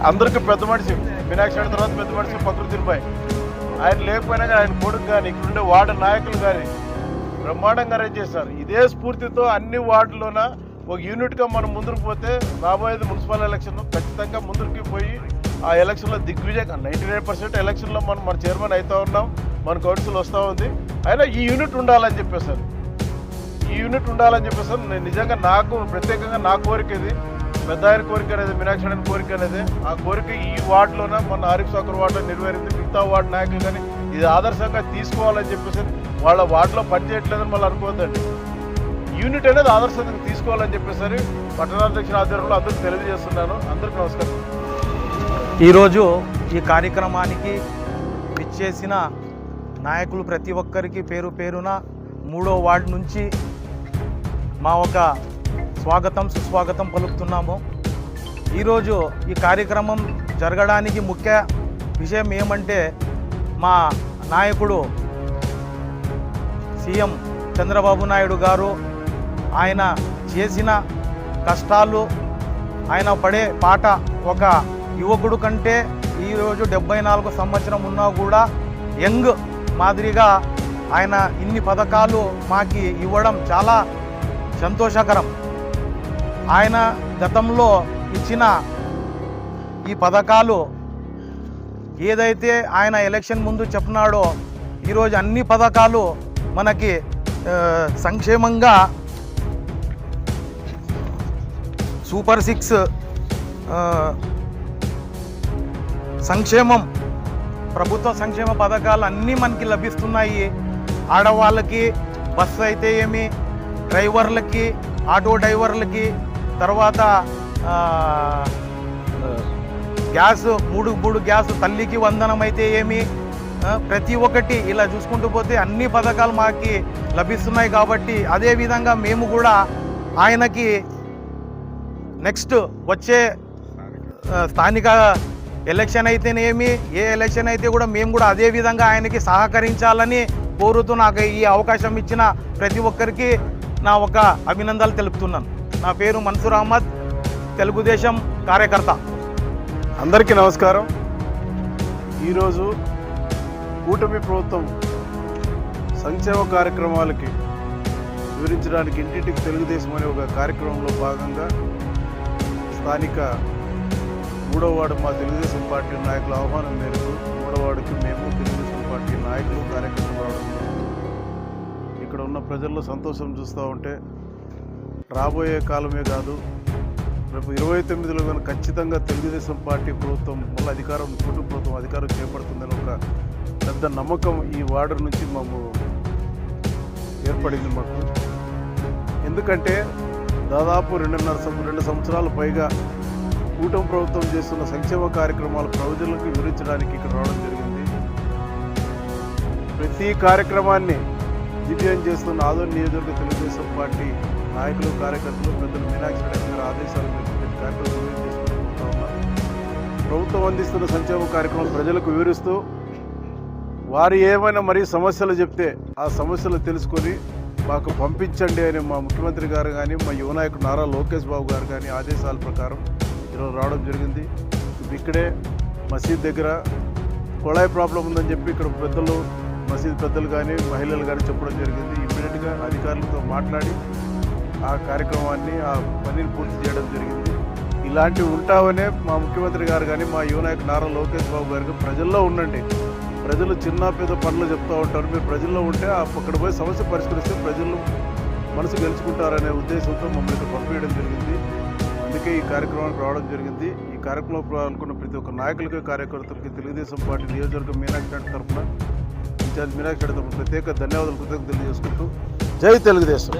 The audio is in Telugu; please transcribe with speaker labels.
Speaker 1: అందరికీ పెద్ద మనిషి మీనాక్షి నాయుడు తర్వాత పెద్ద మనిషి ప్రకృతి బాయ్. ఆయన లేకపోయినా కానీ ఆయన కొడుకు కానీ ఇక్కడుండే వార్డు నాయకులు కానీ బ్రహ్మాండంగా అరేంజ్ చేస్తారు. ఇదే స్ఫూర్తితో అన్ని వార్డులోన ఒక యూనిట్గా మనం ముందుకు పోతే రాబోయేది మున్సిపల్ ఎలక్షన్ ఖచ్చితంగా ముందుకు పోయి ఆ ఎలక్షన్లో దిగ్విజయం 99% ఎలక్షన్లో మన చైర్మన్ అవుతూ ఉన్నాం, మన కౌన్సిల్ వస్తూ ఉంది. అయినా ఈ యూనిట్ ఉండాలని చెప్పేసారు, నేను నిజంగా నాకు ప్రత్యేకంగా నా కోరిక ఇది, పెద్ద ఆయన కోరిక అనేది, మీనాక్షి నాయుడు కోరిక అనేది. ఆ కోరిక ఈ వార్డులోనే మన ఆరిఫ్ సాగర్ వార్డులో నెరవేరింది. మిగతా వార్డు నాయకులు కానీ ఇది ఆదర్శంగా తీసుకోవాలని చెప్పేసి వాళ్ళ వార్డులో పనిచేయట్లేదని మళ్ళీ అనుకోవద్దండి. యూనిట్ అనేది ఆదర్శంగా తీసుకోవాలని చెప్పేసి పట్టణాధ్యక్షుల ఆధ్వర్యంలో అందరికీ తెలియజేస్తున్నాను. అందరికీ నమస్కారం.
Speaker 2: ఈరోజు ఈ కార్యక్రమానికి ఇచ్చేసిన నాయకులు ప్రతి ఒక్కరికి పేరు పేరున 3వ వార్డు నుంచి మా ఒక స్వాగతం సుస్వాగతం పలుకుతున్నాము. ఈరోజు ఈ కార్యక్రమం జరగడానికి ముఖ్య విషయం ఏమంటే మా నాయకుడు సీఎం చంద్రబాబు నాయుడు గారు ఆయన చేసిన కష్టాలు, ఆయన పడే పాట, ఒక యువకుడు కంటే ఈరోజు 74 సంవత్సరం ఉన్నా కూడా యంగ్ మాదిరిగా ఆయన ఇన్ని పథకాలు మాకు ఇవ్వడం చాలా సంతోషకరం. ఆయన గతంలో ఇచ్చిన ఈ పథకాలు ఏదైతే ఆయన ఎలక్షన్ ముందు చెప్పినాడో ఈరోజు అన్ని పథకాలు మనకి సంక్షేమంగా సూపర్ 6 సంక్షేమం, ప్రభుత్వ సంక్షేమ పథకాలు అన్నీ మనకి లభిస్తున్నాయి. ఆడవాళ్ళకి బస్సు అయితే ఏమి, డ్రైవర్లకి, ఆటో డ్రైవర్లకి, తర్వాత గ్యాస్ 3 గ్యాస్, తల్లికి వందనం అయితే ఏమి, ప్రతి ఒక్కటి ఇలా చూసుకుంటూ పోతే అన్ని పథకాలు మాకు లభిస్తున్నాయి. కాబట్టి అదేవిధంగా మేము కూడా ఆయనకి నెక్స్ట్ వచ్చే స్థానిక ఎలక్షన్ అయితేనేమి, ఏ ఎలక్షన్ అయితే కూడా మేము కూడా అదే విధంగా ఆయనకి సహకరించాలని కోరుతూ నాకు ఈ అవకాశం ఇచ్చిన ప్రతి ఒక్కరికి నా ఒక అభినందనలు తెలుపుతున్నాను. నా పేరు మన్సూర్ అహ్మద్, తెలుగుదేశం కార్యకర్త.
Speaker 1: అందరికీ నమస్కారం. ఈరోజు కూటమి ప్రభుత్వం సంక్షేమ కార్యక్రమాలకి వివరించడానికి ఇంటింటికి తెలుగుదేశం అనే ఒక కార్యక్రమంలో భాగంగా స్థానిక 3వ వార్డు మా తెలుగుదేశం పార్టీ నాయకుల ఆహ్వానం మేరకు 3వ వార్డుకి మేము తెలుగుదేశం పార్టీ నాయకులు కార్యకర్తలు రావడం జరిగింది. ఇక్కడ ఉన్న ప్రజల్లో సంతోషం చూస్తూ ఉంటే రాబోయే కాలమే కాదు, రేపు 29లో కానీ ఖచ్చితంగా తెలుగుదేశం పార్టీ ప్రభుత్వం మళ్ళీ కూటమి ప్రభుత్వం అధికారం చేపడుతుందని ఒక పెద్ద నమ్మకం ఈ వార్డు నుంచి మాకు ఏర్పడింది. మాకు ఎందుకంటే దాదాపు 2 సంవత్సరాల పైగా కూటమి ప్రభుత్వం చేస్తున్న సంక్షేమ కార్యక్రమాలు ప్రజలకు వివరించడానికి ఇక్కడ రావడం జరిగింది. ప్రతి కార్యక్రమాన్ని దివ్యం చేస్తున్న ఆదోని నియోజకవర్గ తెలుగుదేశం పార్టీ నాయకులు, కార్యకర్తలు, పెద్దలు మీనాక్షి నాయుడు గారి ఆదేశాల మేరకు ప్రతి కార్యక్రమం చేసుకుంటూ పోతా ఉన్నారు. ప్రభుత్వం అందిస్తున్న సంక్షేమ కార్యక్రమాలు ప్రజలకు వివరిస్తూ వారు ఏమైనా మరీ సమస్యలు చెప్తే ఆ సమస్యలు తెలుసుకొని మాకు పంపించండి అని మా ముఖ్యమంత్రి గారు కానీ, మా యువ నాయకుడు నారా లోకేష్ బాబు గారు కానీ ఆదేశాల ప్రకారం ఈరోజు రావడం జరిగింది. ఇక్కడే మసీద్ దగ్గర కొళాయి ప్రాబ్లం ఉందని చెప్పి ఇక్కడ పెద్దలు, మసీద్ పెద్దలు కానీ మహిళలు కానీ చెప్పడం జరిగింది. ఇమ్మీడియట్గా అధికారులతో మాట్లాడి ఆ కార్యక్రమాన్ని, ఆ పనిని పూర్తి చేయడం జరిగింది. ఇలాంటివి ఉంటావనే మా ముఖ్యమంత్రి గారు కానీ, మా యువ నాయకుడు నారా లోకేష్ బాబు గారికి ప్రజల్లో ఉండండి, ప్రజలు చిన్న పెద్ద పనులు చెప్తూ ఉంటారు, మీరు ప్రజల్లో ఉంటే అక్కడ పోయి సమస్య పరిష్కరిస్తే ప్రజలు మనసు గెలుచుకుంటారనే ఉద్దేశంతో మమ్మల్ని ఇక్కడ పంపించడం జరిగింది. అందుకే ఈ కార్యక్రమానికి రావడం జరిగింది. ఈ కార్యక్రమంలో పాల్గొన్న ప్రతి ఒక్క నాయకులకి, కార్యకర్తలకి తెలుగుదేశం పార్టీ నియోజకవర్గం మీనాక్షి నాయుడు తరఫున, ఇన్ఛార్జ్ మీనాక్షి నాయుడు తరఫున ప్రత్యేక ధన్యవాదాలు, కృతజ్ఞతలు తెలియజేసుకుంటూ జై తెలుగుదేశం.